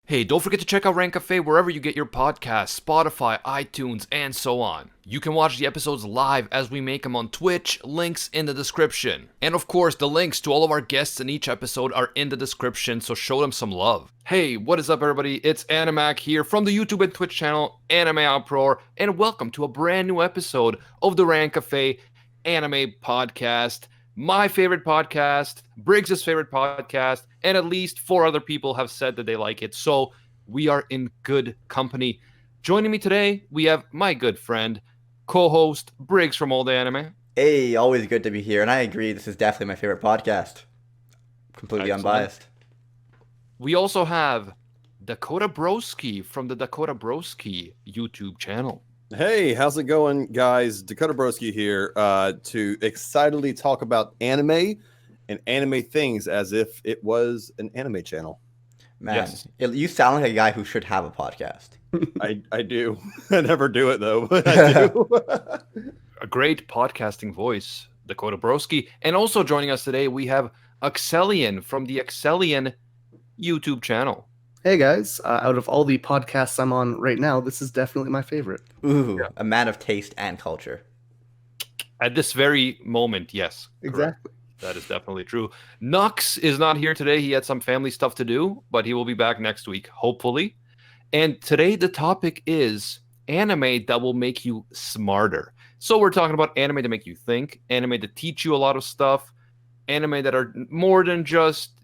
Hey, don't forget to check out Rant Cafe wherever you get your podcasts, Spotify, iTunes, and so on. You can watch the episodes live as we make them on Twitch, links in the description. And of course, the links to all of our guests in each episode are in the description, so show them some love. Hey, what is up everybody? It's Animac here from the YouTube and Twitch channel, Anime Uproar, and welcome to a brand new episode of the Rant Cafe Anime Podcast. My favorite podcast, Briggs' favorite podcast, and at least 4 other people have said that they like it. So we are in good company. Joining me today, we have my good friend, co-host Briggs from All Day Anime. Hey, always good to be here. And I agree, this is definitely my favorite podcast. Completely unbiased. We also have Dakota Broski from the Dakota Broski YouTube channel. Hey, how's it going, guys? Dakota Broski here to excitedly talk about anime and anime things as if it was an anime channel. Man, Yes. you sound like a guy who should have a podcast. I do. I never do it, though, but I do. A great podcasting voice, Dakota Broski. And also joining us today, we have Axellian from the Axellian YouTube channel. Hey guys, out of all the podcasts I'm on right now, this is definitely my favorite. Ooh, Yeah. a man of taste and culture. At this very moment, yes. Correct. Exactly. That is definitely true. Nux is not here today. He had some family stuff to do, but he will be back next week, hopefully. And today the topic is anime that will make you smarter. So we're talking about anime to make you think, anime to teach you a lot of stuff, anime that are more than just,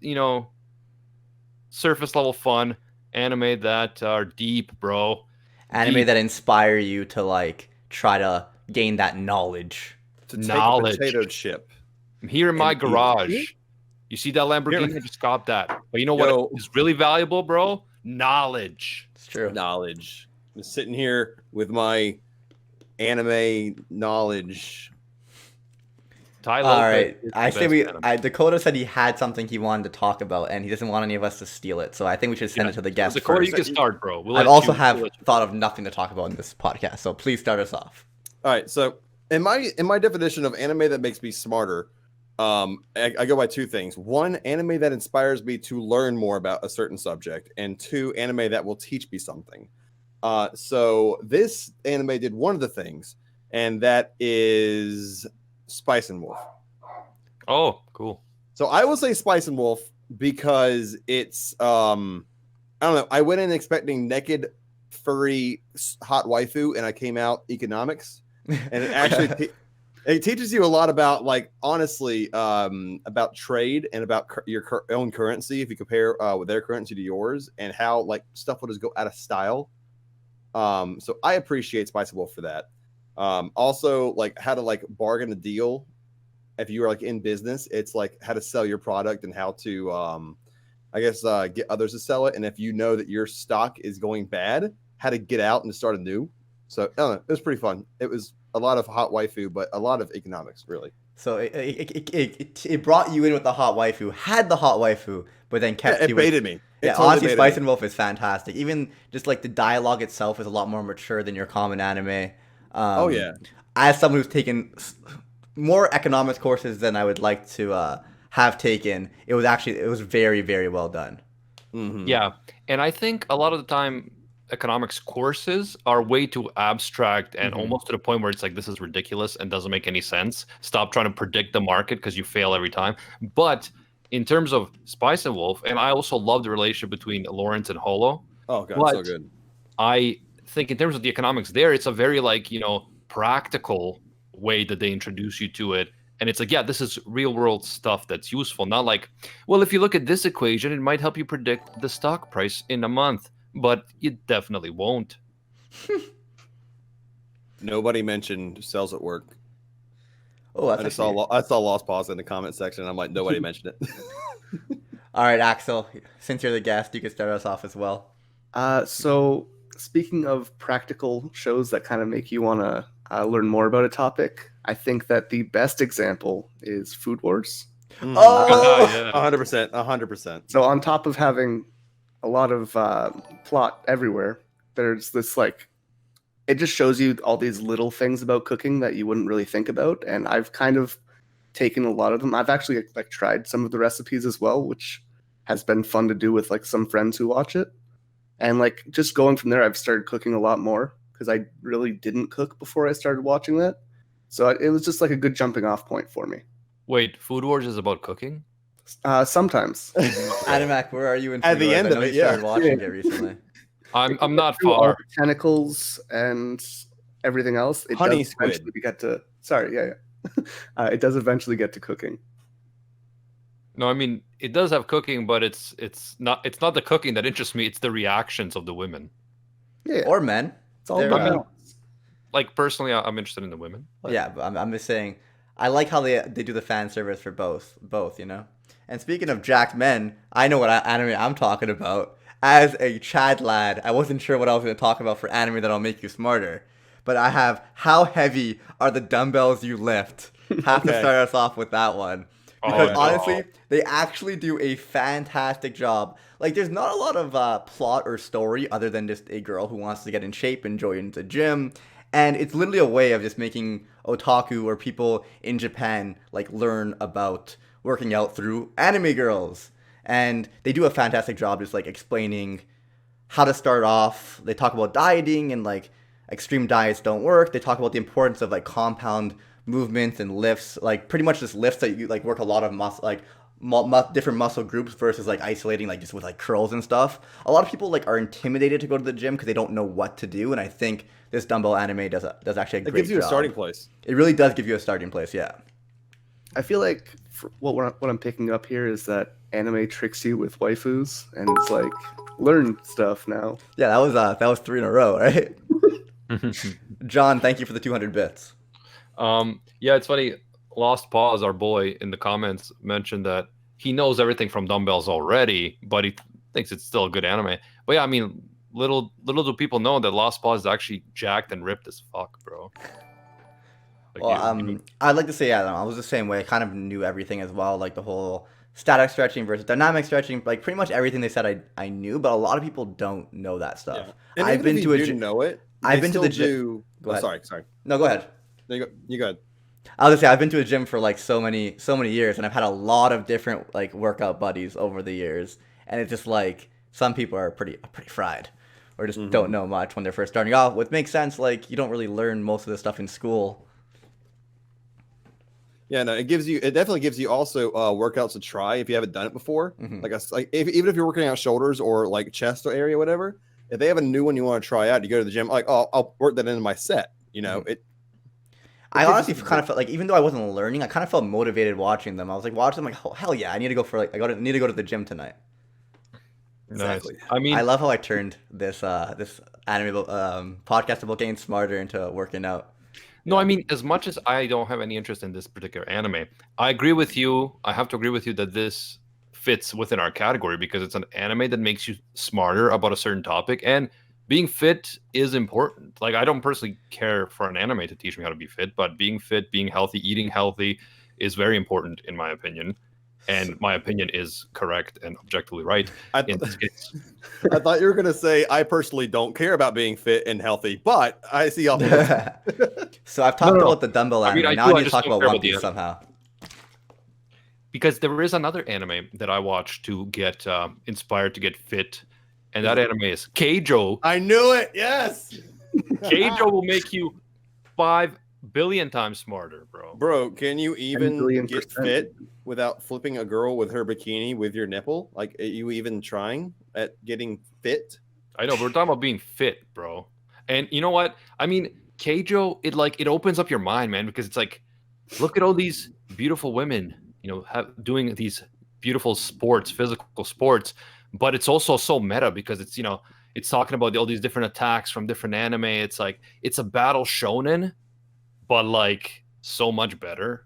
surface level fun, anime that are deep, bro. Anime Deep. that inspire you to try to gain that knowledge. To take Knowledge. a potato chip. I'm here in my And eat. garage. You see that Lamborghini? I just got that. But you know Yo. what is really valuable, bro? Knowledge. It's true. Knowledge. I'm sitting here with my anime knowledge. Tyler. All right, I say Dakota said he had something he wanted to talk about, and he doesn't want any of us to steal it. So I think we should send it to the guest Dakota, first. you can start, bro. We'll I've let also you- have we'll let you- thought of nothing to talk about in this podcast, so please start us off. All right, so in my definition of anime that makes me smarter, I go by 2 things. 1, anime that inspires me to learn more about a certain subject, and 2, anime that will teach me something. So this anime did one of the things, and that is Spice and Wolf. Oh, cool. So I will say Spice and Wolf because it's I don't know. I went in expecting naked, furry, hot waifu, and I came out economics, and it actually it teaches you a lot about honestly about trade and about your own currency if you compare with their currency to yours, and how stuff will just go out of style. So I appreciate Spice and Wolf for that. Also how to bargain a deal. If you are in business, it's how to sell your product and how to, get others to sell it. And if you know that your stock is going bad, how to get out and start anew. So I don't know, it was pretty fun. It was a lot of hot waifu, but a lot of economics, really. So it brought you in with the hot waifu, had the hot waifu, but then kept It you baited me. It Yeah, totally honestly, baited Spice me. and Wolf is fantastic. Even just the dialogue itself is a lot more mature than your common anime. Oh yeah. As someone who's taken more economics courses than I would like to have taken, it was very, very well done. Mhm. Yeah. And I think a lot of the time, economics courses are way too abstract and Mhm. almost to the point where it's this is ridiculous and doesn't make any sense. Stop trying to predict the market because you fail every time. But in terms of Spice and Wolf, and I also love the relationship between Lawrence and Holo. Oh god, But so good. I think in terms of the economics there, it's a very practical way that they introduce you to it. And it's yeah, this is real world stuff that's useful. Not well, if you look at this equation, it might help you predict the stock price in a month, but you definitely won't. Nobody mentioned cells at work. Oh, I that's just I saw Lost Pause in the comment section. And I'm like, nobody mentioned it. All right, Axel. Since you're the guest, you can start us off as well. So speaking of practical shows that kind of make you want to learn more about a topic, I think that the best example is Food Wars. Oh! Yeah. 100%. 100%. So on top of having a lot of plot everywhere, there's this it just shows you all these little things about cooking that you wouldn't really think about, and I've kind of taken a lot of them. I've actually tried some of the recipes as well, which has been fun to do with some friends who watch it. And like just going from there, I've started cooking a lot more because I really didn't cook before I started watching that. So it was just like a good jumping off point for me. Wait, Food Wars is about cooking? Sometimes. Animac, where are you in At the Food Wars? end I of know it, you started yeah. watching it recently. I'm not Through all far. the tentacles and everything else. It Honey does squid. eventually get to. Sorry, yeah. It does eventually get to cooking. No, I mean it does have cooking, but it's not the cooking that interests me. It's the reactions of the women. Yeah, Or men. it's all They're, about I mean, balance. Like personally, I'm interested in the women. But Yeah, but I'm just saying, I like how they do the fan service for both, you know? And speaking of jacked men, I know what anime I'm talking about. As a Chad lad, I wasn't sure what I was going to talk about for anime that'll make you smarter. But I have How Heavy Are the Dumbbells You Lift? Have to Okay. start us off with that one. Oh, Because no. honestly, they actually do a fantastic job. Like, there's not a lot of plot or story other than just a girl who wants to get in shape and join the gym. And it's literally a way of just making otaku or people in Japan, like, learn about working out through anime girls. And they do a fantastic job just, like, explaining how to start off. They talk about dieting and, like, extreme diets don't work. They talk about the importance of, like, compound movements and lifts, like pretty much just lifts that you like work a lot of muscle, like different muscle groups versus like isolating like just with like curls and stuff. A lot of people like are intimidated to go to the gym because they don't know what to do, and I think this dumbbell anime does actually a It great gives you a job. starting place. It really does give you a starting place. Yeah. I feel like what I'm picking up here is that anime tricks you with waifus, and it's like learn stuff now. Yeah, that was 3 in a row, right? John, thank you for the 200 bits. Yeah, it's funny. Lost Pause, our boy in the comments, mentioned that he knows everything from Dumbbells already, but he thinks it's still a good anime. But yeah, I mean, little do people know that Lost Pause is actually jacked and ripped as fuck, bro. Like, Well, I'd like to say, yeah, I was the same way. I kind of knew everything as well, like the whole static stretching versus dynamic stretching. Like pretty much everything they said, I knew, but a lot of people don't know that stuff. Yeah. And I've even been if to you a do gym. know it. I've they been to the still gym. do- Go Oh, ahead. sorry. No, go ahead. There you go. You good. I was gonna say I've been to a gym for like so many years, and I've had a lot of different like workout buddies over the years, and it's just like some people are pretty fried, or just don't know much when they're first starting off. Which makes sense. Like you don't really learn most of this stuff in school. Yeah, no, it definitely gives you also workouts to try if you haven't done it before. Mhm. Even if you're working out shoulders or like chest or area, whatever. If they have a new one you want to try out, you go to the gym. Like, oh, I'll work that into my set. You know, I gives you honestly some kind of felt like even though I wasn't learning, I kind of felt motivated watching them. I was like watching them like, oh, hell yeah, I need to go for like need to go to the gym tonight. nice. exactly. I mean, I love how I turned this anime podcast about getting smarter into working out. no, I mean, as much as I don't have any interest in this particular anime, I agree with you. I have to agree with you that this fits within our category because it's an anime that makes you smarter about a certain topic, and being fit is important. Like, I don't personally care for an anime to teach me how to be fit, but being fit, being healthy, eating healthy is very important in my opinion. And my opinion is correct and objectively right in this case. I thought you were gonna say I personally don't care about being fit and healthy, but I see y'all. So I've talked No. about the dumbbell I mean, anime. I Now do, I I need to just talk don't about care One about the Piece somehow. Because there is another anime that I watched to get inspired to get fit, and that anime is Keijo. I knew it. Yes. Keijo will make you 5 billion times smarter, bro. Bro, can you even billion get percent. fit without flipping a girl with her bikini with your nipple? Like, are you even trying at getting fit? I know, but we're talking about being fit, bro. And you know what? I mean, Keijo, it opens up your mind, man, because it's like, look at all these beautiful women, doing these beautiful sports, physical sports, but it's also so meta because it's, it's talking about all these different attacks from different anime. It's like, it's a battle shonen, but like so much better.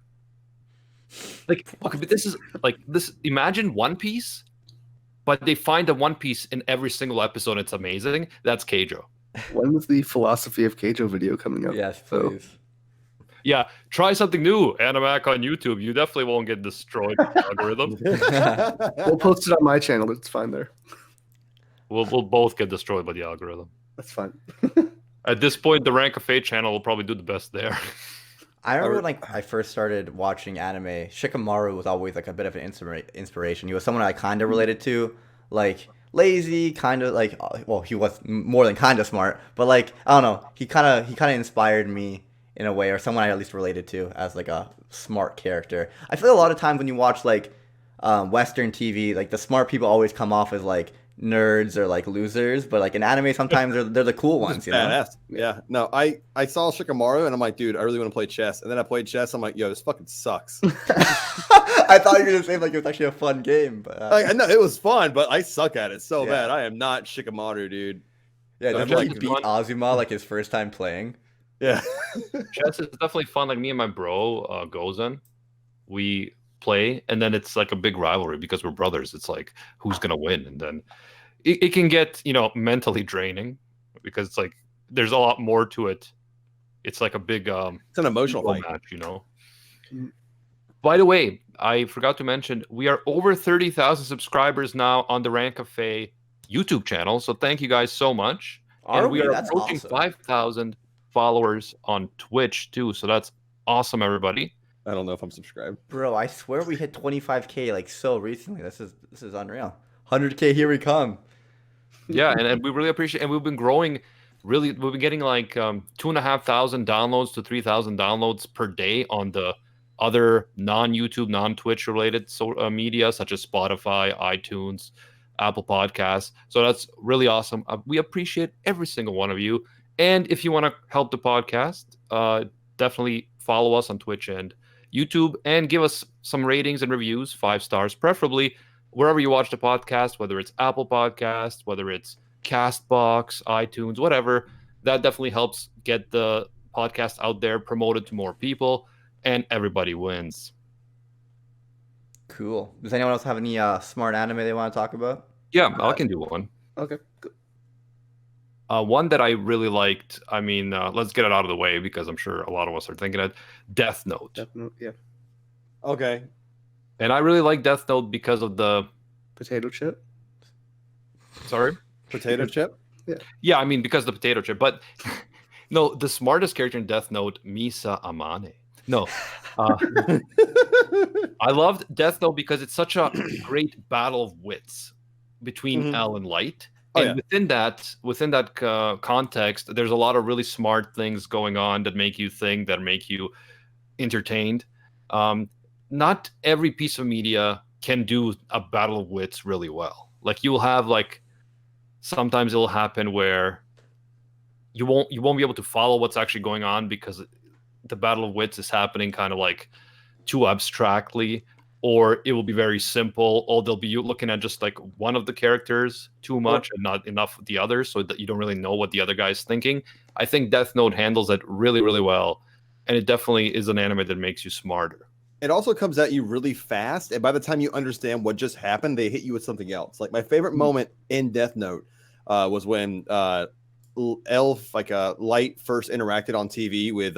Like, okay, but this is like this. Imagine One Piece, but they find a One Piece in every single episode. It's amazing. That's Keijo. When was the Philosophy of Keijo video coming up? Yes, So, please. Yeah, try something new, Animac on YouTube. You definitely won't get destroyed by the algorithm. we'll post it on my channel. It's fine there. We'll both get destroyed by the algorithm. That's fine. At this point, the Rank of Fate channel will probably do the best there. I remember when like I first started watching anime, Shikamaru was always like a bit of an inspiration. He was someone I kind of related to. Like lazy, kind of like, well, he was more than kind of smart, but like, I don't know, he kind of inspired me in a way, or someone I at least related to as like a smart character. I feel a lot of times when you watch like Western TV, like the smart people always come off as like nerds or like losers, but like in anime sometimes they're the cool ones, you know? Badass. Yeah. No, I saw Shikamaru and I'm like, dude, I really want to play chess. And then I played chess. I'm like, yo, this fucking sucks. I thought you were gonna say like it was actually a fun game, but I know it was fun, but I suck at it so Yeah. bad. I am not Shikamaru, dude. yeah, I'm did you like, like beat Azuma like his first time playing? Yeah. Chess is definitely fun. Like me and my bro, Gozen, we play, and then it's like a big rivalry because we're brothers. It's like who's gonna win, and then it can get mentally draining because it's like there's a lot more to it. It's like a big It's an emotional ego fight. match. By the way, I forgot to mention we are over 30,000 subscribers now on the Rant Cafe YouTube channel. So thank you guys so much. And we are That's approaching awesome. 5,000 followers on Twitch too. So that's awesome, everybody. I don't know if I'm subscribed. Bro, I swear we hit 25K like so recently. This is unreal. 100K, here we come. Yeah, and we really appreciate, and we've been growing. Really, we've been getting like 2,500 downloads to 3,000 downloads per day on the other non-YouTube, non-Twitch related media such as Spotify, iTunes, Apple Podcasts. So that's really awesome. We appreciate every single one of you. And if you want to help the podcast, definitely follow us on Twitch and YouTube and give us some ratings and reviews, 5 stars, preferably wherever you watch the podcast, whether it's Apple Podcast, whether it's Castbox, iTunes, whatever. That definitely helps get the podcast out there, promoted to more people, and everybody wins. Cool. Does anyone else have any smart anime they want to talk about? Yeah, I can do one. Okay. Good. One that I really liked, I mean, let's get it out of the way because I'm sure a lot of us are thinking it, Death Note. Definitely. Yeah. Okay. And I really like Death Note because of the... Potato chip. Sorry? Potato chip? Yeah, I mean, because of the potato chip. But no, the smartest character in Death Note, Misa Amane. No. I loved Death Note because it's such a great battle of wits between L and Light. Oh, And within that context, there's a lot of really smart things going on that make you think, that make you entertained. Not every piece of media can do a battle of wits really well. Like you'll have like sometimes it'll happen where you won't be able to follow what's actually going on because the battle of wits is happening kind of like too abstractly, or it will be very simple, or they'll be you looking at just like one of the characters too much and not enough of the others, so that you don't really know what the other guy's thinking. I think Death Note handles it really, really well, and it definitely is an anime that makes you smarter. It also comes at you really fast, and by the time you understand what just happened, they hit you with something else. Like my favorite moment in Death Note was when Elf, Light, first interacted on TV with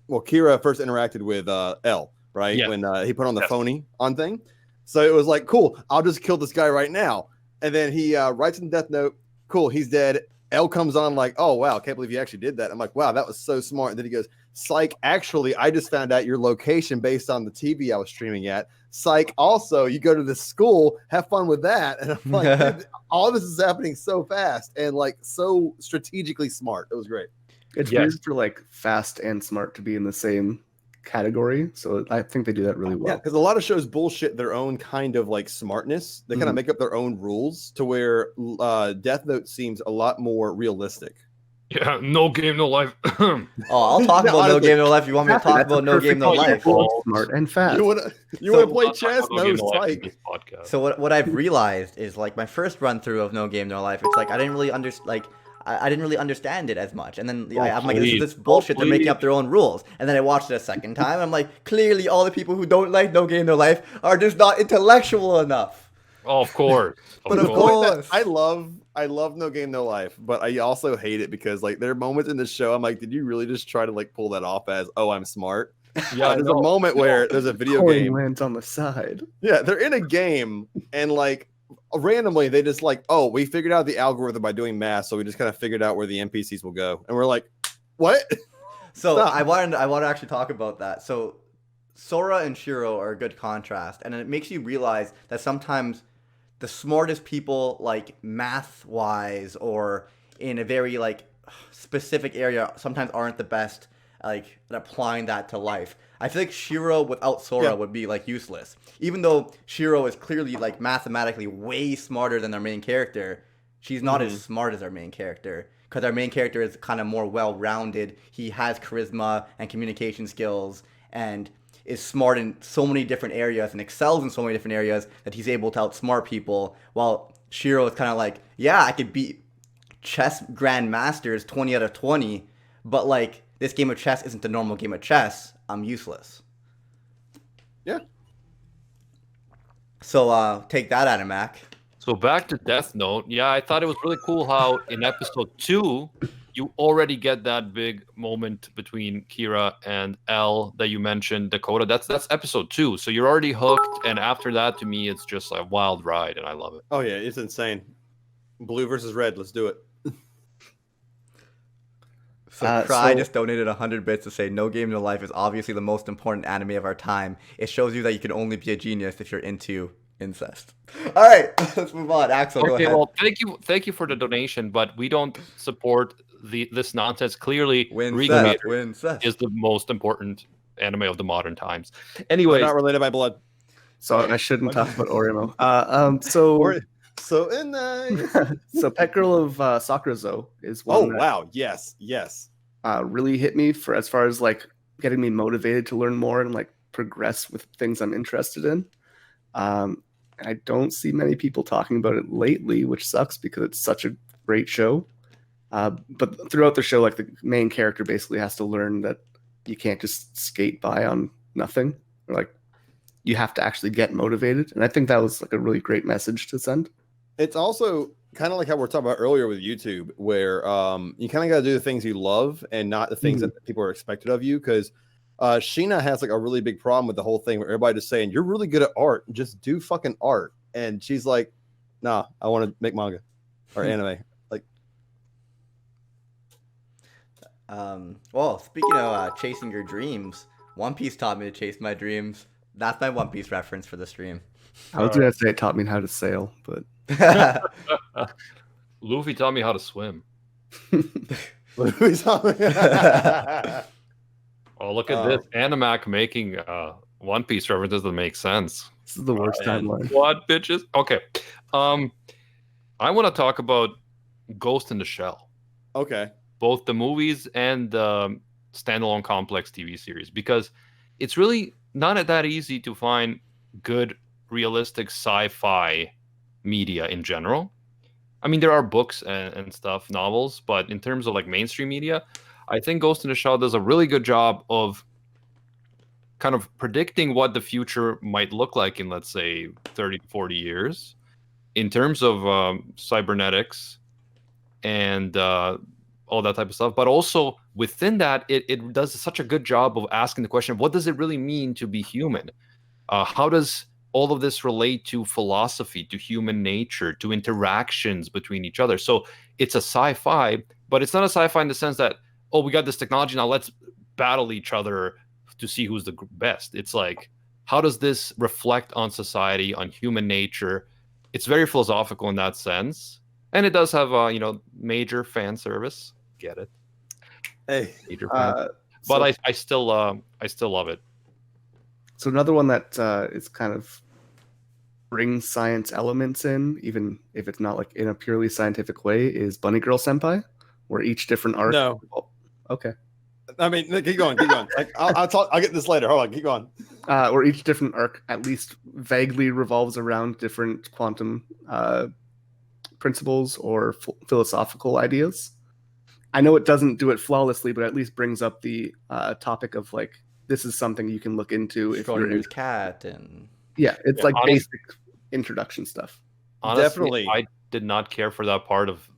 Kira first interacted with L, right? Yeah. When he put on the phony on thing. So it was like, cool, I'll just kill this guy right now. And then he writes in Death Note, cool, he's dead. L comes on like, oh, wow, I can't believe you actually did that. I'm like, wow, that was so smart. And then he goes, psych, actually, I just found out your location based on the TV I was streaming at. Psych, also, you go to this school, have fun with that. And I'm like, dude, all this is happening so fast and like so strategically smart. It was great. It's Yes. weird for like fast and smart to be in the same category. So I think they do that really Yeah, well. because a lot of shows bullshit their own kind of like smartness. They kind of make up their own rules to where Death Note seems a lot more realistic. Yeah, no game, no life. Oh, I'll talk No, about No honestly, Game No Life. You want me to talk That's a about No Game No perfect Life? example of Smart and fast. You want to So- play chess? No, psych. So what I've realized is like my first run through of No Game No Life. It's like I didn't really I didn't really understand it as much, and then I'm like, this is this bullshit. They're making up their own rules, and then I watched it a second time. And I'm like, clearly all the people who don't like No Game No Life are just not intellectual enough. Oh, of course. But of Point that course. I love No Game No Life, but I also hate it because like there are moments in the show I'm like, did you really just try to like pull that off as, oh, I'm smart? Yeah, There's a moment where there's a video Coin game. lands on the side. Yeah, they're in a game and like randomly they just like, oh, we figured out the algorithm by doing math, so we just kind of figured out where the NPCs will go, and we're like, what? So Stop. I want to actually talk about that. So Sora and Shiro are a good contrast, and it makes you realize that sometimes the smartest people, like math wise or in a very like specific area, sometimes aren't the best like at applying that to life. I feel like Shiro without Sora Yeah. would be like useless. Even though Shiro is clearly like mathematically way smarter than their main character, she's not as smart as our main character. Because our main character is kind of more well-rounded. He has charisma and communication skills and is smart in so many different areas and excels in so many different areas that he's able to outsmart people. While Shiro is kind of like, yeah, I could beat chess grandmasters 20 out of 20, but like this game of chess isn't a normal game of chess. I'm useless. Yeah. So take that, Animac. So back to Death Note. Yeah, I thought it was really cool how in episode 2 you already get that big moment between Kira and L that you mentioned, Dakota. That's episode 2. So you're already hooked, and after that, to me, it's just a wild ride, and I love it. Oh yeah, it's insane. Blue versus red. Let's do it. So Cry just donated 100 bits to say, no game in your life is obviously the most important anime of our time. It shows you that you can only be a genius if you're into incest. All right, let's move on. Axel, go Okay, ahead. well, thank you for the donation, but we don't support this nonsense. Clearly, Wincest. is the most important anime of the modern times. Anyways, Not related by blood. So I shouldn't talk about Orimo. So in so Pet Girl of Sakurasou is one that wow, yes. really hit me for as far as like getting me motivated to learn more and like progress with things I'm interested in. I don't see many people talking about it lately, which sucks because it's such a great show. But throughout the show, like the main character basically has to learn that you can't just skate by on nothing. Or, like you have to actually get motivated. And I think that was like a really great message to send. It's also kind of like how we were talking about earlier with YouTube, where you kind of got to do the things you love and not the things that people are expected of you. Because Sheena has like a really big problem with the whole thing where everybody just saying, you're really good at art, just do fucking art. And she's like, nah, I want to make manga or anime. Like, well, speaking of chasing your dreams, One Piece taught me to chase my dreams. That's my One Piece reference for the stream. I was going to say it taught me how to sail, but Luffy taught me how to swim. Oh, look at this. Animac making One Piece references that make sense. this is the worst timeline. What, bitches? Okay. I want to talk about Ghost in the Shell. okay. Both the movies and the standalone complex TV series, because it's really not that easy to find good, realistic sci-fi media in general. I mean, there are books and stuff, novels, but in terms of like mainstream media, I think Ghost in the Shell does a really good job of kind of predicting what the future might look like in, let's say, 30 to 40 years in terms of cybernetics and all that type of stuff. But also within that, it does such a good job of asking the question, what does it really mean to be human? How does all of this relate to philosophy, to human nature, to interactions between each other? So it's a sci-fi, but it's not a sci-fi in the sense that, oh, we got this technology, now let's battle each other to see who's the best. It's like, how does this reflect on society, on human nature? It's very philosophical in that sense. And it does have, major fan service. Get it? Hey. Major fan. But I still love it. So another one that is kind of brings science elements in, even if it's not like in a purely scientific way, is Bunny Girl Senpai, where each different arc. No. Okay. I mean, keep going. Like, I'll get this later. Hold on, keep going. Or each different arc at least vaguely revolves around different quantum principles or philosophical ideas. I know it doesn't do it flawlessly, but at least brings up the topic of like, this is something you can look into if you're in cat and it's like basic introduction stuff. Honestly, Definitely. I did not care for that part of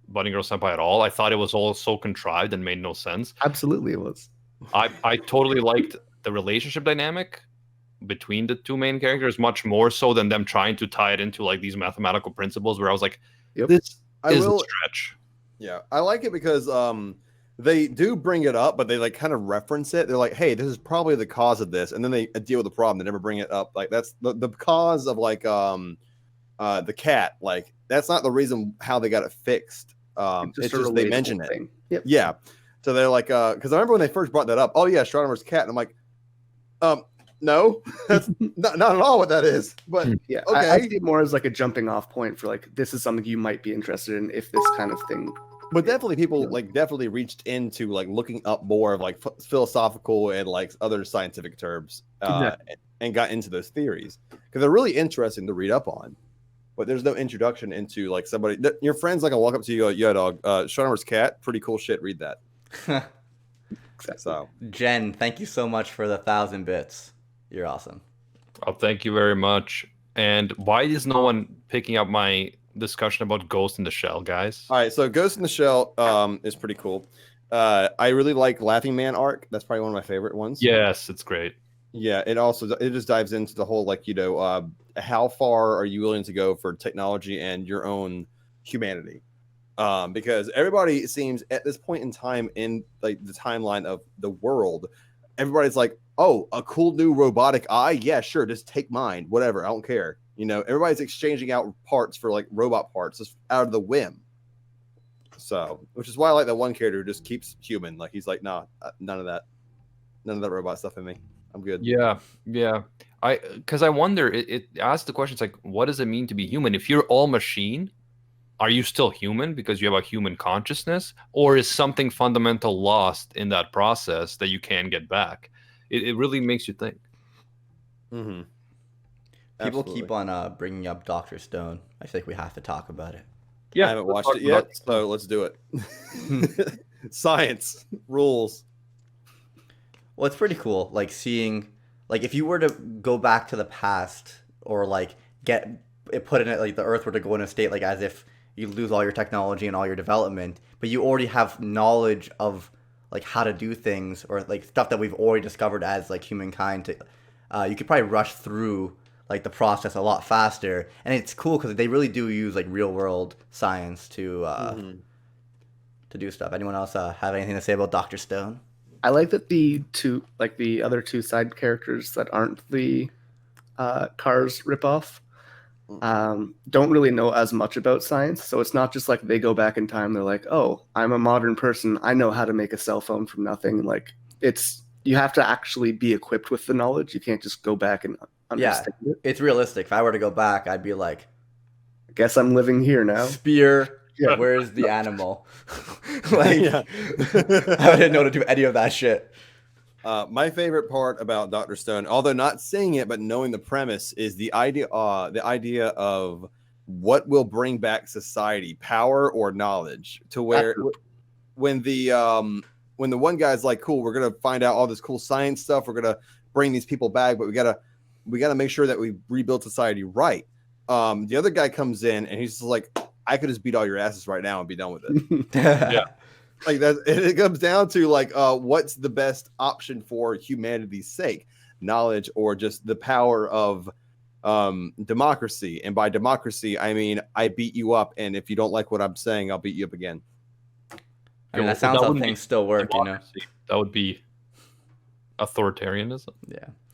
Bunny Girl Senpai at all. I thought it was all so contrived and made no sense. Absolutely, it was. I totally liked the relationship dynamic between the two main characters much more so than them trying to tie it into like these mathematical principles where I was like, this is a stretch. Yeah, I like it because they do bring it up, but they like kind of reference it. They're like, hey, this is probably the cause of this. And then they deal with the problem. They never bring it up. Like that's the cause of like the cat, like that's not the reason how they got it fixed. It's just they mentioned it. Yep. Yeah. So they're like, because I remember when they first brought that up. Oh yeah, Astronomer's cat, and I'm like, no, that's not at all what that is. But yeah, okay. I see it more as like a jumping off point for like this is something you might be interested in if this kind of thing. But definitely people definitely reached into like looking up more of like philosophical and like other scientific terms and got into those theories because they're really interesting to read up on. But there's no introduction into like somebody your friends like I'll walk up to you, yo dog, Astronomer's cat, pretty cool shit, read that. So Jen, thank you so much for the 1,000 bits. You're awesome. Oh, thank you very much. And why is no one picking up my discussion about Ghost in the Shell, guys? all right, so Ghost in the Shell is pretty cool. I really like Laughing Man arc. That's probably one of my favorite ones. Yes, it's great. Yeah, it just dives into the whole like how far are you willing to go for technology and your own humanity? Because everybody seems at this point in time in like the timeline of the world, everybody's like, oh, a cool new robotic eye, yeah, sure, just take mine, whatever, I don't care. Everybody's exchanging out parts for like robot parts just out of the whim. So, which is why I like that one character who just keeps human. Like he's like, nah, none of that robot stuff in me. I'm good. Yeah. Because I wonder, it asks the question, it's like, what does it mean to be human? If you're all machine, are you still human because you have a human consciousness, or is something fundamental lost in that process that you can't get back? It really makes you think. Mm-hmm. People keep on bringing up Dr. Stone. I think we have to talk about it. Yeah, I haven't watched it yet, so let's do it. Science rules. Well, it's pretty cool, like seeing, like if you were to go back to the past, or like get it put in it, like the Earth were to go in a state like as if you lose all your technology and all your development, but you already have knowledge of like how to do things, or like stuff that we've already discovered as like humankind. You could probably rush through like the process a lot faster, and it's cool because they really do use like real world science to do stuff. Anyone else have anything to say about Dr. Stone? I like that the other two side characters that aren't the Cars ripoff don't really know as much about science. So it's not just like they go back in time. They're like, oh, I'm a modern person. I know how to make a cell phone from nothing. Like you have to actually be equipped with the knowledge. You can't just go back and understand it. It's realistic. If I were to go back, I'd be like, I guess I'm living here now. Spear. Yeah. Where's the animal? I didn't know to do any of that shit. My favorite part about Dr. Stone, although not seeing it but knowing the premise, is the idea of what will bring back society, power or knowledge, to where when the one guy's like, cool, we're gonna find out all this cool science stuff, we're gonna bring these people back, but we gotta make sure that we rebuild society right. The other guy comes in and he's just like, I could just beat all your asses right now and be done with it. Yeah. Like that, it comes down to like, what's the best option for humanity's sake, knowledge or just the power of democracy? And by democracy, I mean I beat you up, and if you don't like what I'm saying, I'll beat you up again. I mean, that sounds how things still work, democracy. That would be authoritarianism.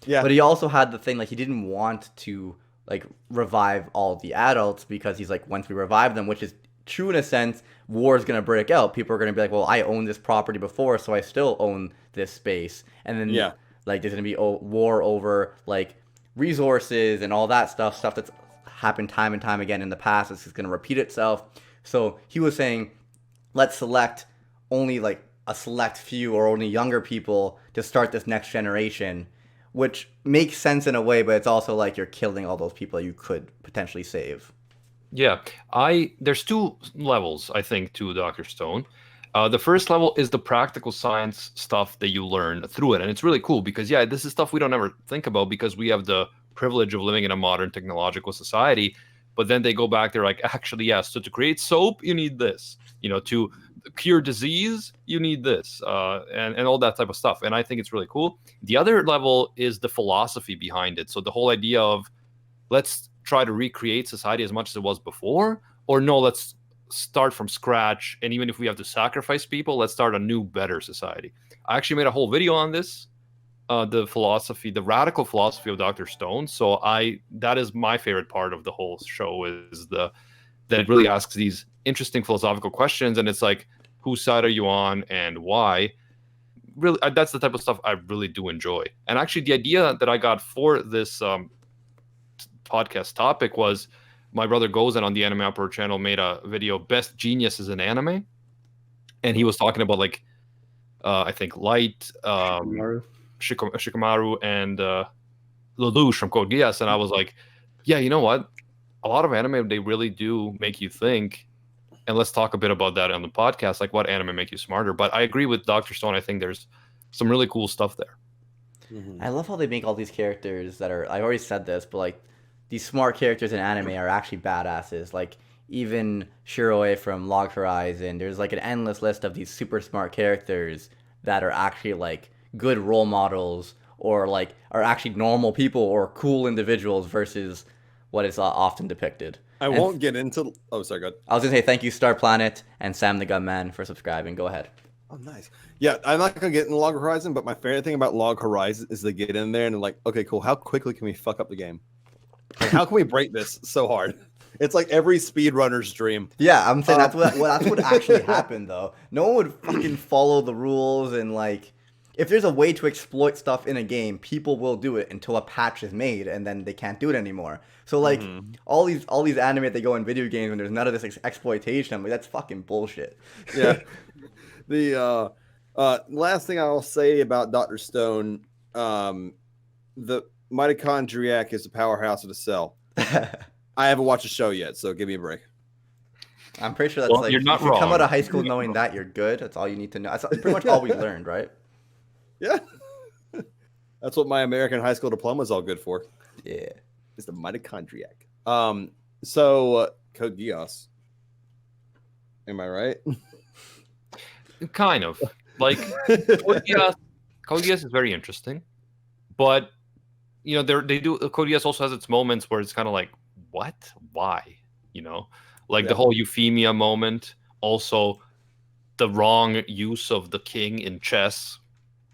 Yeah. But he also had the thing, like he didn't want to like revive all the adults, because he's like, once we revive them, which is true in a sense, war is going to break out. People are going to be like, well, I owned this property before, so I still own this space. And then like there's going to be war over like resources and all that stuff that's happened time and time again in the past. It's just going to repeat itself. So he was saying, let's select only like a select few or only younger people to start this next generation, which makes sense in a way, but it's also like you're killing all those people you could potentially save. Yeah, there's two levels, I think, to Dr. Stone. The first level is the practical science stuff that you learn through it. And it's really cool because, this is stuff we don't ever think about because we have the privilege of living in a modern technological society. But then they go back, they're like, actually, yes, so to create soap, you need this. To cure disease, you need this, and all that type of stuff. And I think it's really cool. The other level is the philosophy behind it. So the whole idea of let's try to recreate society as much as it was before, or no, let's start from scratch. And even if we have to sacrifice people, let's start a new, better society. I actually made a whole video on this the philosophy, the radical philosophy of Dr. Stone. So that is my favorite part of the whole show, is that it really asks these interesting philosophical questions, and it's like, whose side are you on and why? Really, that's the type of stuff I really do enjoy. And actually, the idea that I got for this podcast topic was my brother Gozen on the Anime Upper channel made a video, Best Geniuses in Anime, and he was talking about like I think Light, Shikamaru, and Lelouch from Code Geass, and I was like, yeah, you know what? A lot of anime, they really do make you think, and let's talk a bit about that on the podcast, like what anime make you smarter. But I agree with Dr. Stone. I think there's some really cool stuff there. I love how they make all these characters that are, I already said this, but like these smart characters in anime are actually badasses. Like even Shiroe from Log Horizon, there's like an endless list of these super smart characters that are actually like good role models, or like are actually normal people or cool individuals versus what is often depicted. I won't get into. Oh, sorry, go ahead. I was gonna say thank you, Star Planet and Sam the Gunman, for subscribing. Go ahead. Oh, nice. Yeah, I'm not gonna get in Log Horizon, but my favorite thing about Log Horizon is they get in there and they're like, okay, cool. How quickly can we fuck up the game? Like, how can we break this so hard? It's like every speedrunner's dream. Yeah, I'm saying that's what actually happened though. No one would fucking follow the rules, and like if there's a way to exploit stuff in a game, people will do it until a patch is made, and then they can't do it anymore. So like all these anime that go in video games when there's none of this exploitation, I'm like, that's fucking bullshit. Yeah. The last thing I'll say about Dr. Stone, the mitochondriac is the powerhouse of the cell. I haven't watched the show yet, so give me a break. I'm pretty sure that's like, you're not if you wrong. come out of high school knowing that, you're good. That's all you need to know. That's pretty much all we learned, right? Yeah. That's what my American high school diploma is all good for. Yeah. It's the mitochondriac. So Code Geass. Am I right? Kind of. Like, Code Geass is very interesting, but you know, Code Geass also has its moments where it's kind of like, what? Why? You know, like the whole Euphemia moment. Also, the wrong use of the king in chess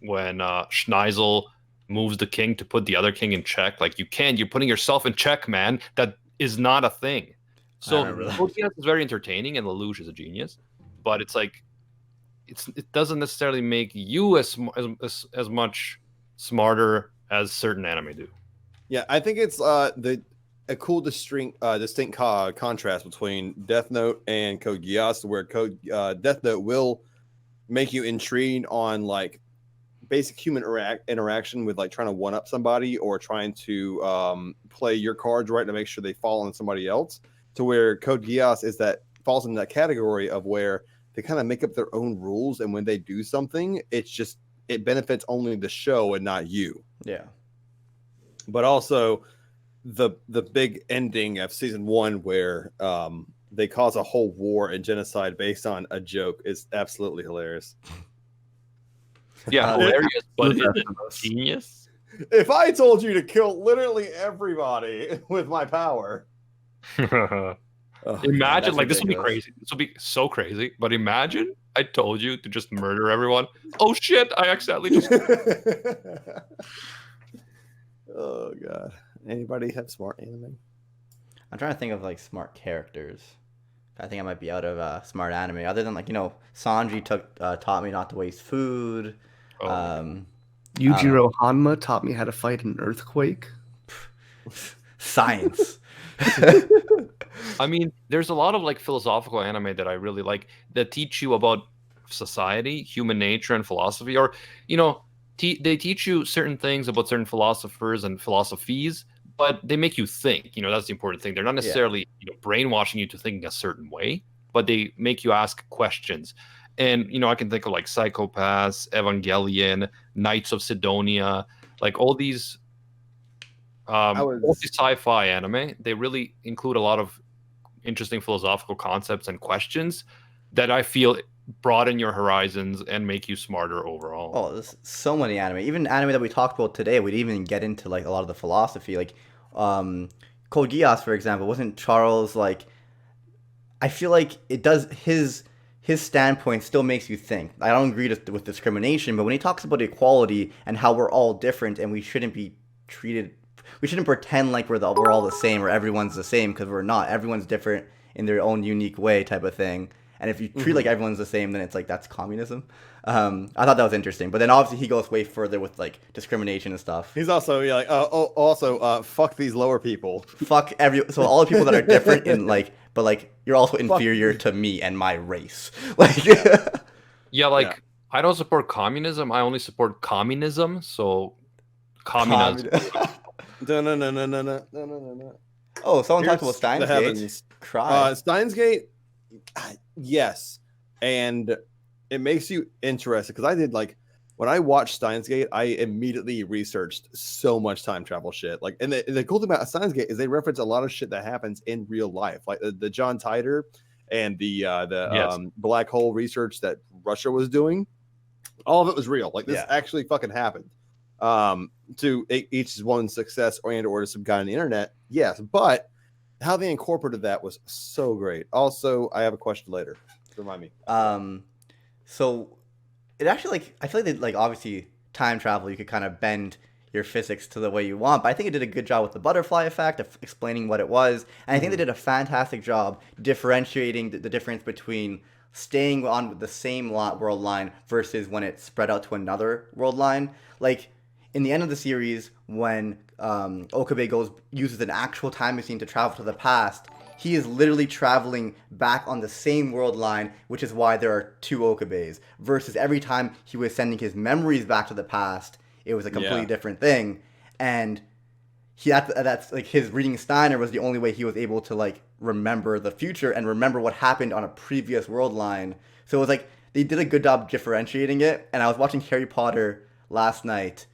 when Schneisel moves the king to put the other king in check. Like, you're putting yourself in check, man. That is not a thing. So Code Geass is very entertaining, and Lelouch is a genius, but it's like, it doesn't necessarily make you as much smarter as certain anime do. Yeah, I think it's a cool distinct contrast between Death Note and Code Geass, where Death Note will make you intrigued on like basic human interaction with like trying to one up somebody or trying to play your cards right to make sure they fall on somebody else. To where Code Geass falls in that category of where they kind of make up their own rules, and when they do something, it benefits only the show and not you. Yeah. But also the big ending of season 1 where they cause a whole war and genocide based on a joke is absolutely hilarious. Yeah, hilarious, but is it genius? If I told you to kill literally everybody with my power. Imagine, like, this would be crazy. This would be so crazy. But imagine I told you to just murder everyone. Oh shit! I accidentally just. Oh god! Anybody have smart anime? I'm trying to think of like smart characters. I think I might be out of smart anime. Other than like, you know, Sanji taught me not to waste food. Yujiro Hanma taught me how to fight an earthquake. Science. I mean, there's a lot of like philosophical anime that I really like that teach you about society, human nature, and philosophy. Or, you know, they teach you certain things about certain philosophers and philosophies, but they make you think. You know, that's the important thing. They're not necessarily brainwashing you to thinking a certain way, but they make you ask questions. And, you know, I can think of like Psychopaths, Evangelion, Knights of Sidonia, like all these sci-fi anime. They really include a lot of interesting philosophical concepts and questions that I feel broaden your horizons and make you smarter overall. Oh, there's so many anime. Even anime that we talked about today, we'd even get into like a lot of the philosophy. Like Code Geass, for example, wasn't Charles like, I feel like it does his his standpoint still makes you think. I don't agree with discrimination, but when he talks about equality and how we're all different and we shouldn't pretend like we're all the same or everyone's the same, because we're not. Everyone's different in their own unique way, type of thing. And if you treat like everyone's the same, then it's like that's communism. I thought that was interesting. But then obviously he goes way further with like discrimination and stuff. He's also fuck these lower people. So all the people that are different in like, but like you're also inferior to me and my race. Like I don't support communism. I only support communism. So communism. No. Oh, someone talked about Steins Gate. Cry. Steins Gate, yes, and it makes you interested because I did like when I watched Steins Gate, I immediately researched so much time travel shit. Like, and the cool thing about Steins Gate is they reference a lot of shit that happens in real life, like the John Titor and the black hole research that Russia was doing. All of it was real. Like this actually fucking happened. To each one's success or to some guy on the internet, yes, but how they incorporated that was so great. Also, I have a question later. Remind me. So it actually I feel like obviously time travel you could kind of bend your physics to the way you want, but I think it did a good job with the butterfly effect of explaining what it was, and I think they did a fantastic job differentiating the difference between staying on the same world line versus when it's spread out to another world line. Like in the end of the series, when Okabe uses an actual time machine to travel to the past, he is literally traveling back on the same world line, which is why there are two Okabes. Versus every time he was sending his memories back to the past, it was a completely different thing. And that's like his reading Steiner was the only way he was able to like remember the future and remember what happened on a previous world line. So it was like they did a good job differentiating it. And I was watching Harry Potter last night.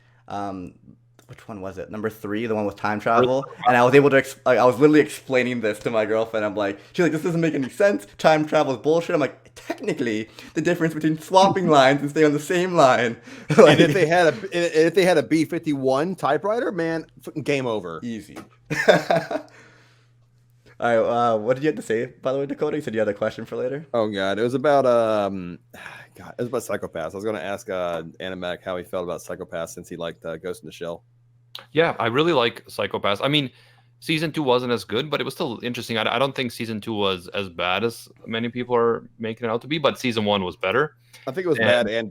Which one was it? Number 3, the one with time travel. And I was able to, I was literally explaining this to my girlfriend. I'm like, she's like, this doesn't make any sense. Time travel is bullshit. I'm like, technically, the difference between swapping lines and staying on the same line. Like, and if they had a B-51 typewriter, man, fucking game over. Easy. All right, what did you have to say, by the way, Dakota? You said you had a question for later? Oh, God. It was about, Psychopaths. I was going to ask Animac how he felt about Psychopaths since he liked Ghost in the Shell. Yeah, I really like Psychopaths. I mean, season 2 wasn't as good, but it was still interesting. I don't think season 2 was as bad as many people are making it out to be, but season 1 was better. I think it was bad and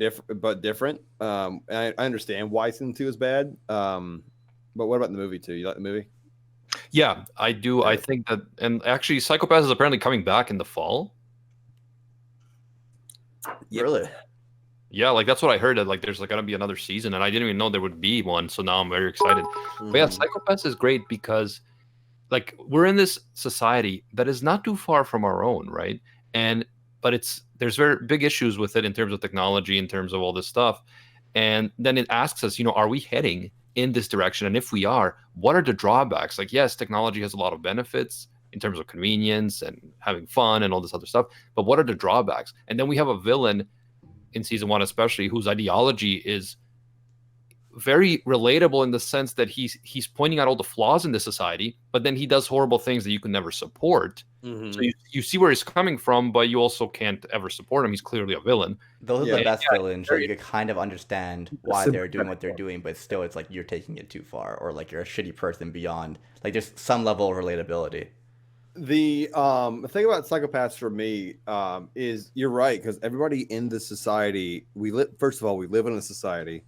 different. I understand why season 2 is bad. But what about the movie too? You like the movie? Yeah, I do. Yeah. I think that, and actually, Psychopaths is apparently coming back in the fall. Really? Yeah, like that's what I heard. That like there's like gonna be another season, and I didn't even know there would be one. So now I'm very excited. But yeah, Psychopaths is great because like we're in this society that is not too far from our own, right? But there's very big issues with it in terms of technology, in terms of all this stuff, and then it asks us, are we heading in this direction? And if we are, what are the drawbacks? Like, yes, technology has a lot of benefits in terms of convenience and having fun and all this other stuff, but what are the drawbacks? And then we have a villain in season 1 especially whose ideology is very relatable in the sense that he's pointing out all the flaws in the society, but then he does horrible things that you can never support. So you see where he's coming from, but you also can't ever support him. He's clearly a villain. Those are the best villains where you could kind of understand why they're doing what they're doing, but still it's like you're taking it too far, or like you're a shitty person beyond. Like there's some level of relatability. The thing about Psychopaths for me is you're right, because everybody in this society, first of all, we live in a society.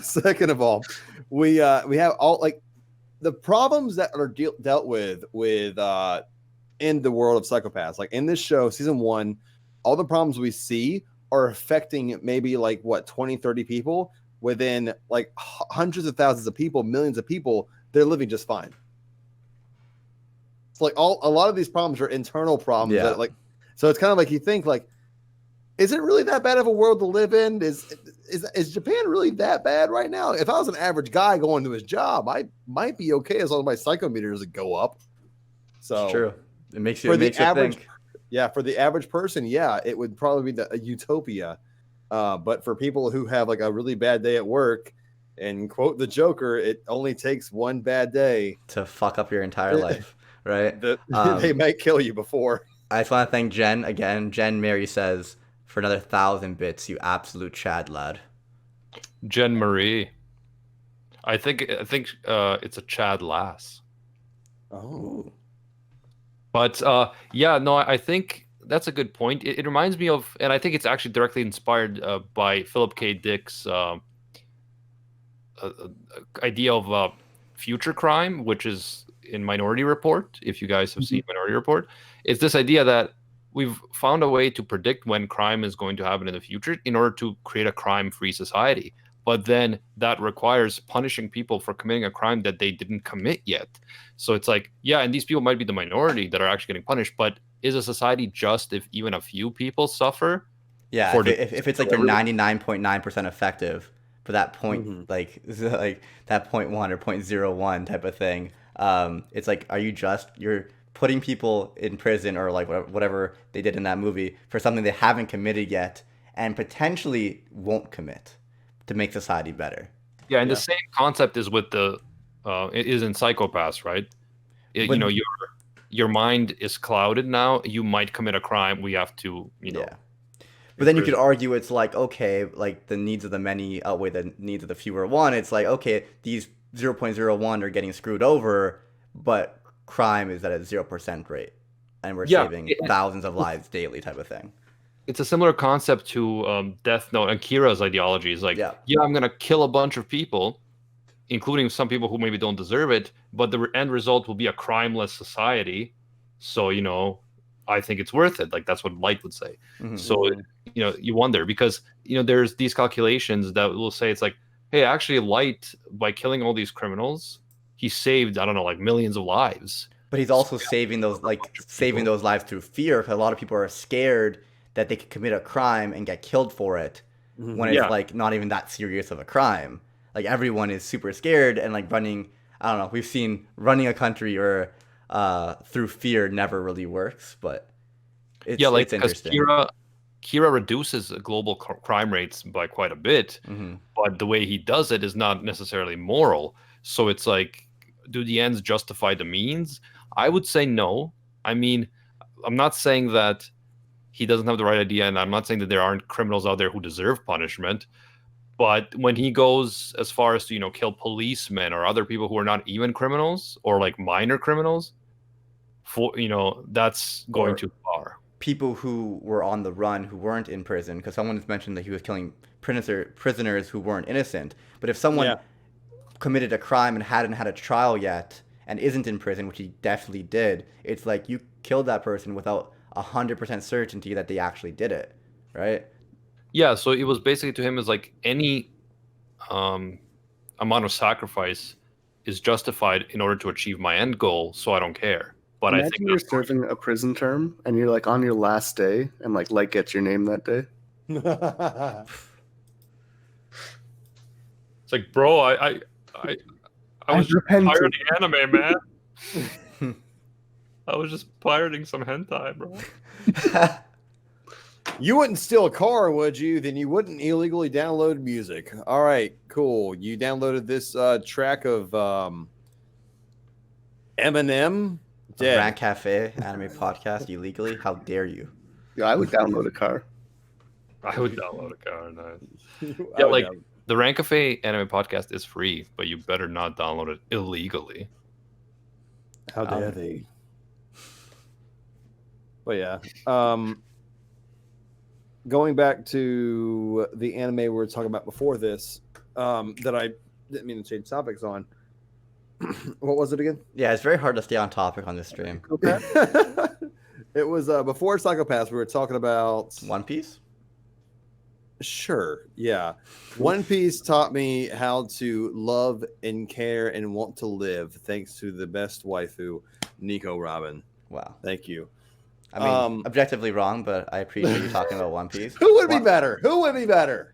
Second of all, we have all like the problems that are dealt with in the world of Psychopaths. Like in this show, season 1, all the problems we see are affecting maybe like 20, 30 people within like hundreds of thousands of people, millions of people. They're living just fine. Like a lot of these problems are internal problems that like, so it's kind of like you think like, is it really that bad of a world to live in? Is Japan really that bad right now? If I was an average guy going to his job, I might be okay as long as my psychometers would go up. So it's true. It makes you think. Yeah, for the average person, it would probably be a utopia. But for people who have like a really bad day at work, and quote the Joker, it only takes one bad day to fuck up your entire life. Right, they might kill you before. I just want to thank Jen again. Jen Mary says, for another 1,000 bits, you absolute Chad lad. Jen Marie. I think it's a Chad Lass. Oh. But yeah, no, I think that's a good point. It reminds me of, and I think it's actually directly inspired by Philip K. Dick's idea of future crime, which is in Minority Report. If you guys have seen Minority Report, it's this idea that we've found a way to predict when crime is going to happen in the future in order to create a crime-free society. But then that requires punishing people for committing a crime that they didn't commit yet. So it's like, yeah, and these people might be the minority that are actually getting punished, but is a society just if even a few people suffer? Yeah, if it's like you're 99.9% effective for that point, like that 0.1 or 0.01 type of thing, it's like, you're putting people in prison or like whatever they did in that movie for something they haven't committed yet and potentially won't commit to make society better. Yeah, and the same concept is with it is in Psychopaths, right? You know, your mind is clouded now. You might commit a crime. We have to, Yeah. But then you could argue it's like, okay, like the needs of the many outweigh the needs of the fewer one. It's like, okay, these 0.01 are getting screwed over, but crime is at a 0% rate. And we're saving thousands of lives daily type of thing. It's a similar concept to Death Note and Kira's ideology. Is like, I'm going to kill a bunch of people, including some people who maybe don't deserve it, but the end result will be a crimeless society. So, you know, I think it's worth it. Like, that's what Light would say. So, you know, you wonder because, you know, there's these calculations that will say it's like, hey, actually Light, by killing all these criminals, he saved, I don't know, like millions of lives. But he's also saving those lives through fear, because a lot of people are scared that they could commit a crime and get killed for it when it's like not even that serious of a crime. Like everyone is super scared and like running, I don't know, we've seen running a country or through fear never really works, but it's interesting. Kira reduces global crime rates by quite a bit, but the way he does it is not necessarily moral. So it's like, do the ends justify the means? I would say no. I mean, I'm not saying that he doesn't have the right idea, and I'm not saying that there aren't criminals out there who deserve punishment. But when he goes as far as to, you know, kill policemen or other people who are not even criminals or like minor criminals, for, you know, that's going too far. People who were on the run, who weren't in prison, because someone has mentioned that he was killing prisoners who weren't innocent. But if someone committed a crime and hadn't had a trial yet and isn't in prison, which he definitely did, it's like you killed that person without 100% certainty that they actually did it, right? Yeah, so it was basically to him as like any amount of sacrifice is justified in order to achieve my end goal, so I don't care. But imagine I think you're serving a prison term and you're like on your last day and like Light gets your name that day. It's like, bro, I was just pirating anime, man. I was just pirating some hentai, bro. You wouldn't steal a car, would you? Then you wouldn't illegally download music. All right, cool. You downloaded this track of Eminem. Rant Cafe anime podcast illegally? How dare you? Yeah, I would download a car. I would download a car. Nice. Yeah, like the Rant Cafe anime podcast is free, but you better not download it illegally. How dare they? But yeah, going back to the anime we were talking about before this, that I didn't mean to change topics on. What was it again? Yeah, it's very hard to stay on topic on this stream. It was before Psychopaths. We were talking about One Piece. Sure, yeah. One Piece taught me how to love and care and want to live, thanks to the best waifu, Nico Robin. Wow, thank you. I mean, objectively wrong, but I appreciate you talking about One Piece. Who would be better? Who would be better?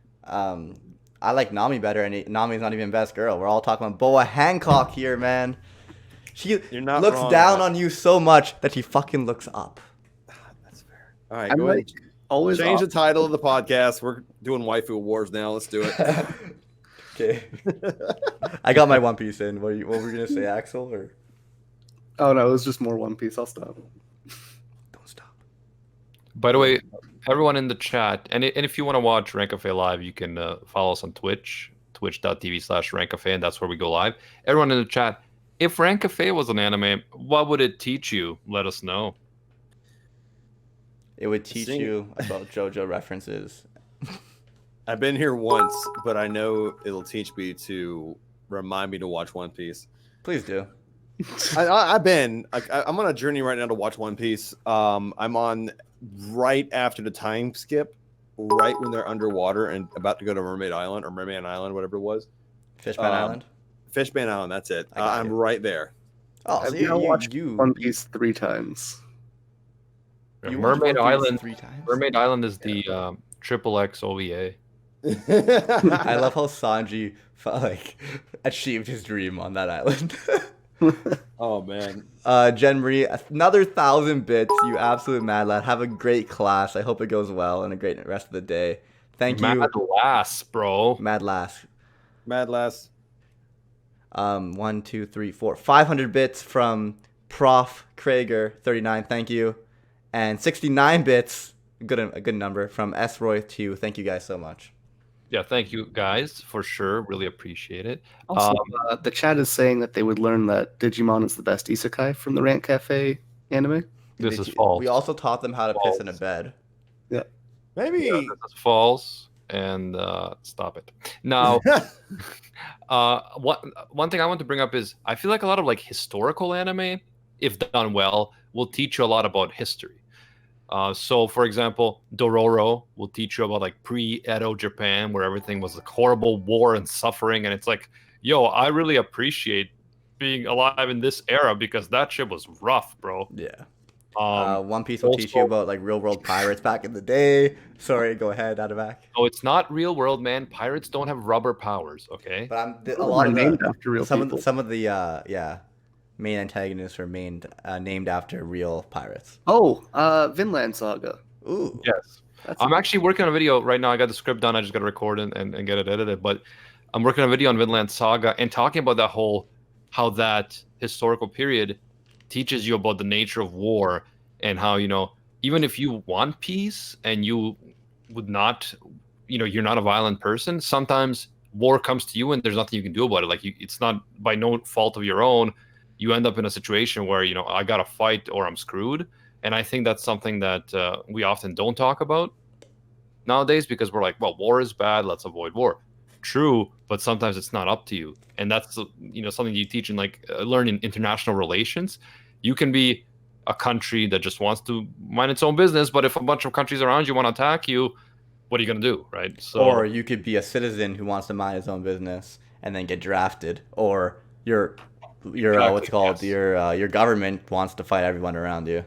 I like Nami better, and Nami's not even best girl. We're all talking about Boa Hancock here, man. She looks down on you so much that she fucking looks up. That's fair. All right, go ahead. Always change the title of the podcast. We're doing waifu wars now. Let's do it. Okay. I got my One Piece in. What were you gonna say, Axel? Or oh no, it was just more One Piece. I'll stop. Don't stop. By the way, everyone in the chat, and if you want to watch Rank Cafe live, you can follow us on Twitch, twitch.tv/RankCafe, and that's where we go live. Everyone in the chat, if Rank Cafe was an anime, what would it teach you? Let us know. It would teach Sing- you about JoJo references. I've been here once, but I know it'll teach me to remind me to watch One Piece. Please do. I'm on a journey right now to watch One Piece. I'm on right after the time skip, right when they're underwater and about to go to Mermaid Island or Merman Island, whatever it was. Fishman Island. Fishman Island, that's it. I got I'm you. right there. Oh, I've so now watched you One Piece 3 times. you watched Mermaid One Piece Island. 3 times? Mermaid Island is the XXX OVA. I love how Sanji achieved his dream on that island. Oh man. Jen Marie, another 1,000 bits. You absolute mad lad. Have a great class. I hope it goes well and a great rest of the day. Thank you, Mad Lass, bro. Mad Lass. Mad Lass. 1, 2, 3, 4, 500 bits from Prof Krager 39. Thank you, and 69 bits. A good number from S Roy 2. Thank you guys so much. Yeah, thank you guys for sure. Really appreciate it. Also, the chat is saying that they would learn that Digimon is the best isekai from the Rant Cafe anime. This is false. We also taught them how to piss in a bed. Maybe. Yeah, this is false. And stop it. Now, one thing I want to bring up is I feel like a lot of historical anime, if done well, will teach you a lot about history. So, for example, Dororo will teach you about pre-Edo Japan, where everything was horrible war and suffering, and it's yo, I really appreciate being alive in this era because that shit was rough, bro. Yeah. One Piece will teach you about real world pirates back in the day. Sorry, go ahead, out of back. Oh, it's not real world, man. Pirates don't have rubber powers, okay? But a lot of named after real people. some of the main antagonists are named after real pirates. Oh, Vinland Saga. Ooh. Yes. That's I'm actually working on a video right now. I got the script done. I just got to record and get it edited. But I'm working on a video on Vinland Saga and talking about how that historical period teaches you about the nature of war and how, even if you want peace and you would not, you're not a violent person, sometimes war comes to you and there's nothing you can do about it. It's not by no fault of your own. You end up in a situation where, I got to fight or I'm screwed. And I think that's something that we often don't talk about nowadays because we're well, war is bad. Let's avoid war. True, but sometimes it's not up to you. And that's, something you teach in learn in international relations. You can be a country that just wants to mind its own business, but if a bunch of countries around you want to attack you, what are you going to do, right? So, or you could be a citizen who wants to mind his own business and then get drafted, or your what's it called? Yes. Your government wants to fight everyone around you.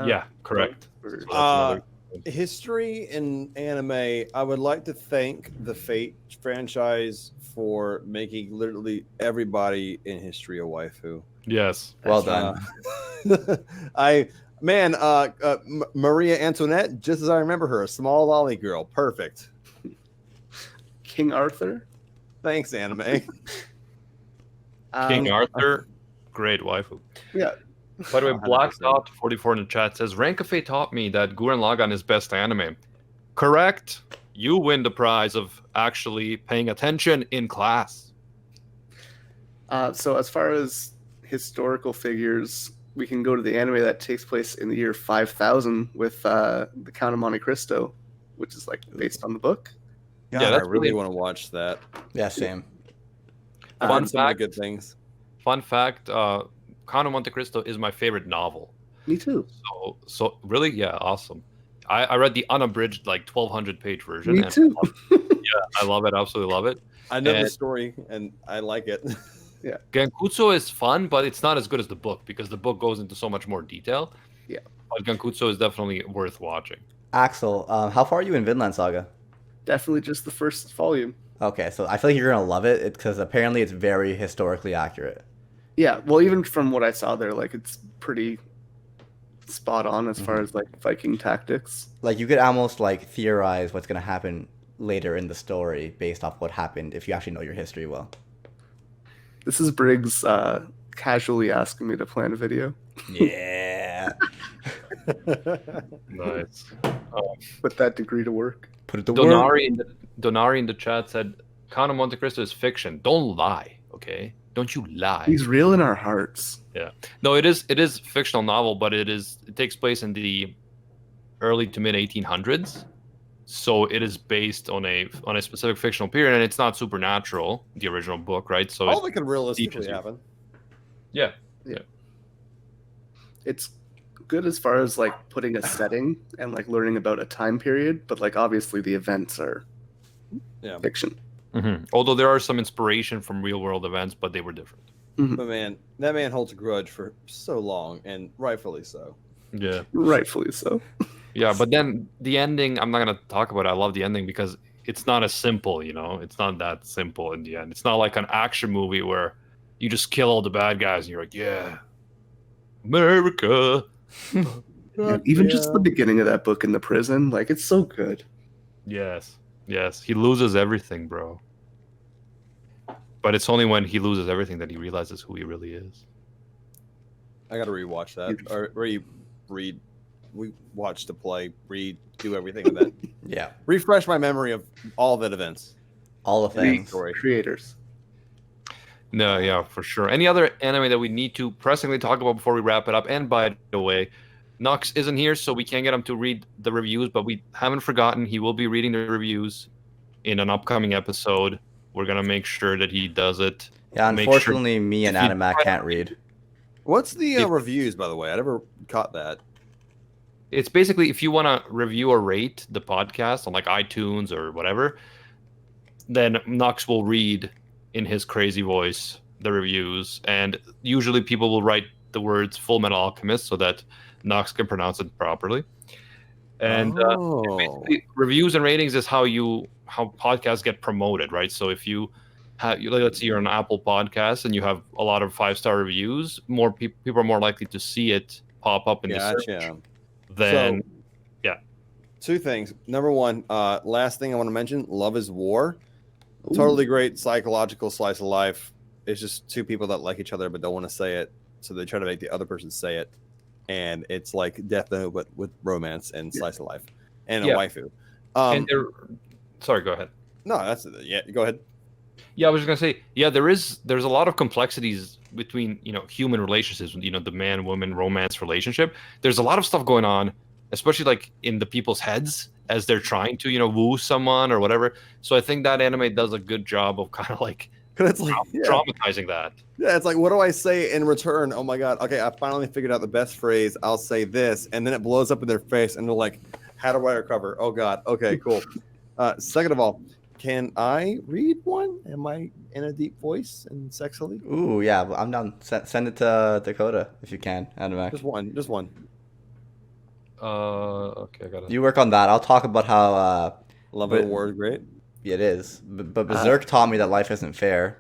yeah, correct. So that's another- History in anime, I would like to thank the Fate franchise for making literally everybody in history a waifu. yes. Well done. Maria Antoinette, just as I remember her, a small lolly girl, perfect. King Arthur. Thanks, anime. King Arthur, great waifu. Yeah. By the way, Black Dot 44 in the chat says Rank Cafe taught me that Gurren Lagann is best anime. Correct. You win the prize of actually paying attention in class. So as far as historical figures, we can go to the anime that takes place in the year 5000 with the Count of Monte Cristo, which is based on the book. God, Yeah, I that's really really- want to watch that. Yeah, same. I've Fun heard some of the fact- good things. Fun fact, Count of Monte Cristo is my favorite novel. Me too. So really, yeah, awesome. I read the unabridged 1200 page version. Me and too. I love it, absolutely love it. I know the And- story, and I like it. Gankutsu is fun, but it's not as good as the book because the book goes into so much more detail. Yeah. But Gankutsu is definitely worth watching. Axel, how far are you in Vinland Saga? Definitely just the first volume. Okay, so I feel like you're gonna love it because apparently it's very historically accurate. Yeah, well, even from what I saw there, it's pretty spot on as far as Viking tactics. You could almost theorize what's gonna happen later in the story based off what happened if you actually know your history well. This is Briggs casually asking me to plan a video. Yeah. Nice. Put that degree to work. Put it to work. Donari in the chat said, Count of Monte Cristo is fiction. Don't lie, okay? Don't you lie. He's real in our hearts. Yeah. No, it is a fictional novel, but it takes place in the early to mid 1800s. So it is based on a specific fictional period, and it's not supernatural, the original book, right? So all that could realistically happen. Yeah. It's good as far as like putting a setting and like learning about a time period, but like obviously the events are fiction. Mm-hmm. Although there are some inspiration from real world events, but they were different. Mm-hmm. But man, that man holds a grudge for so long, and rightfully so. Yeah. Rightfully so. Yeah, but then the ending, I'm not going to talk about it. I love the ending because it's not as simple, you know? It's not that simple in the end. It's not like an action movie where you just kill all the bad guys and you're like, yeah, America. Even just the beginning of that book in the prison, like it's so good. Yes. He loses everything, bro. But it's only when he loses everything that he realizes who he really is. I got to rewatch that. Or we watch the play, read, do everything with that. Yeah. Refresh my memory of all that events. All the things. Creators. No, yeah, for sure. Any other anime that we need to pressingly talk about before we wrap it up? And by the way, Nux isn't here, so we can't get him to read the reviews, but we haven't forgotten. He will be reading the reviews in an upcoming episode. We're going to make sure that he does it. Yeah, unfortunately, me and Animac can't read. What's the reviews, by the way? I never caught that. It's basically if you want to review or rate the podcast on like iTunes or whatever, then Nux will read in his crazy voice the reviews, and usually people will write the words Full Metal Alchemist so that Nux can pronounce it properly. And basically, reviews and ratings is how podcasts get promoted, right? So if you have, let's say you're on Apple Podcasts and you have a lot of 5-star reviews, more people are more likely to see it pop up in the search. Then, two things. Number one, last thing I want to mention: Love is War. Ooh. Totally great psychological slice of life. It's just two people that like each other but don't want to say it, so they try to make the other person say it, and it's like Death Note but with romance and slice of life and a waifu. Sorry, go ahead. No, go ahead. Yeah, I was just gonna say, there's a lot of complexities between human relationships, the man-woman romance relationship. There's a lot of stuff going on, especially like in the people's heads as they're trying to woo someone or whatever. So I think that anime does a good job of kind of like traumatizing that. Yeah, it's like, what do I say in return? Oh my god, okay, I finally figured out the best phrase. I'll say this, and then it blows up in their face, and they're like, how do I recover? Oh god, okay, cool. Second of all, can I read one? Am I in a deep voice and sexily? Ooh, yeah, I'm down. Send it to Dakota if you can, Animac. Just one. Okay, I got it. You work on that. I'll talk about how Love of War is great. Yeah, it is. But Berserk taught me that life isn't fair.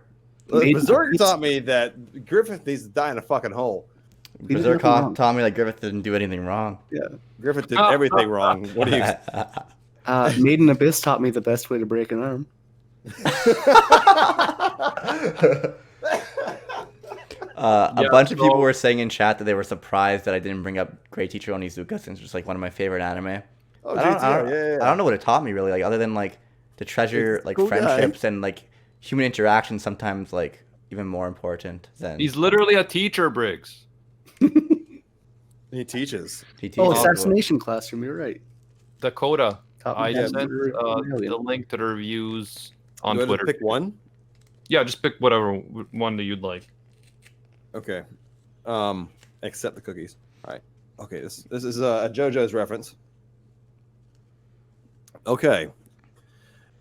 Berserk taught me that Griffith needs to die in a fucking hole. Berserk taught me that Griffith didn't do anything wrong. Yeah, Griffith did everything wrong. What do you? Maiden Abyss taught me the best way to break an arm. A bunch of people were saying in chat that they were surprised that I didn't bring up Great Teacher Onizuka, since it's like one of my favorite anime. I don't know what it taught me really, like other than like to treasure like cool friendships and like human interaction. Sometimes like even more important than. He's literally a teacher, Briggs. He teaches. Oh, assassination classroom. You're right. Dakota. I sent the link to the reviews on Twitter. Pick one? Yeah, just pick whatever one that you'd like. Okay. Except the cookies. All right. Okay, this is a JoJo's reference. Okay.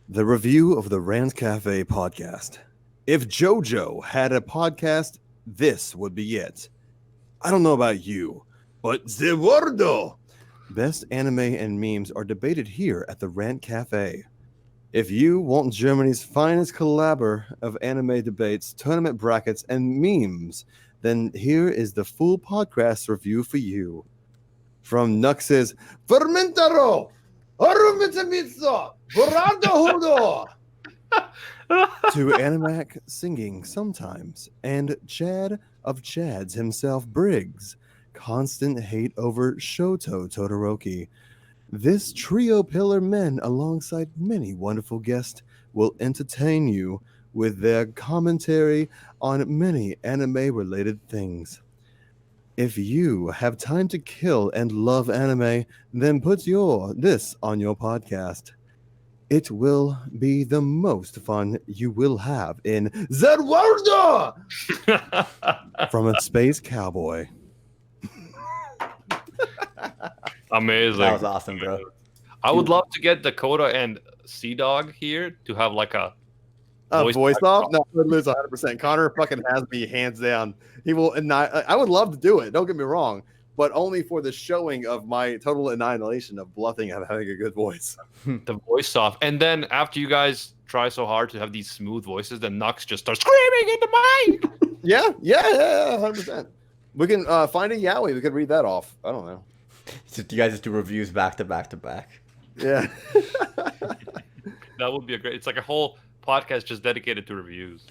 The review of the Rant Cafe podcast. If JoJo had a podcast, this would be it. I don't know about you, but the wordo! Best anime and memes are debated here at the Rant Cafe. If you want Germany's finest collaborator of anime debates, tournament brackets, and memes, then here is the full podcast review for you. From Nux's Fermentaro! Arumitamizo! Burrado Hudo! To Animac singing sometimes, and Chad of Chads himself, Briggs, constant hate over Shoto Todoroki. This trio pillar men, alongside many wonderful guests, will entertain you with their commentary on many anime-related things. If you have time to kill and love anime, then put this on your podcast. It will be the most fun you will have in Zedwarda from a space cowboy. Amazing. That was awesome, bro. I would love to get Dakota and Sea Dog here to have like a Voice off? No, I would lose 100%. Connor fucking has me hands down. He will I would love to do it. Don't get me wrong, but only for the showing of my total annihilation of bluffing and having a good voice. the voice off, and then after you guys try so hard to have these smooth voices, then Nux just starts screaming in the mic. Yeah, 100%. We can find a yaoi. We could read that off. I don't know. So you guys just do reviews back to back to back. Yeah. That would be a great. It's like a whole podcast just dedicated to reviews,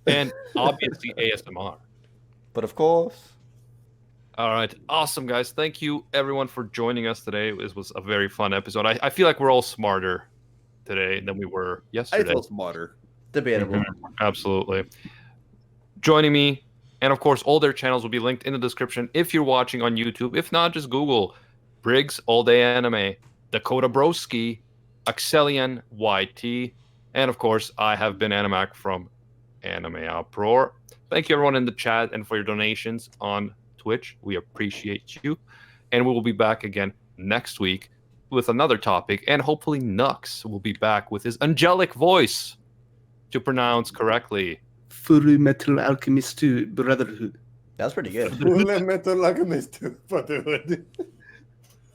and obviously ASMR. But of course. All right, awesome guys. Thank you everyone for joining us today. This was a very fun episode. I feel like we're all smarter today than we were yesterday. I feel smarter. Debatable. Absolutely. Joining me, and of course, all their channels will be linked in the description if you're watching on YouTube. If not, just Google Briggs All Day Anime, Dakota Broski, Axellian YT, and of course, I have been Animac from Anime Uproar. Thank you everyone in the chat and for your donations on Twitch. We appreciate you. And we will be back again next week with another topic. And hopefully Nux will be back with his angelic voice to pronounce correctly. Furu Metal Alchemist 2 Brotherhood. That's pretty good.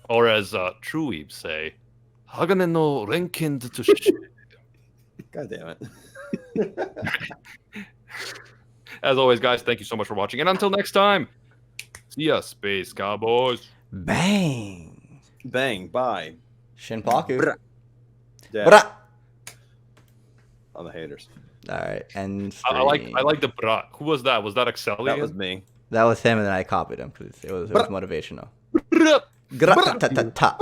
Or as True Weebs say, Hagane no Renkin Tsushi. God damn it. As always, guys, thank you so much for watching. And until next time, see ya, Space Cowboys. Bang. Bang. Bye. Shinpaku. Bruh. Yeah. Bruh. On the haters. All right, and I like the bra. Who was that? Was that Axellian? That was me. that was him, and then I copied him because it was motivational. Bruh. Gra-ta-ta-ta.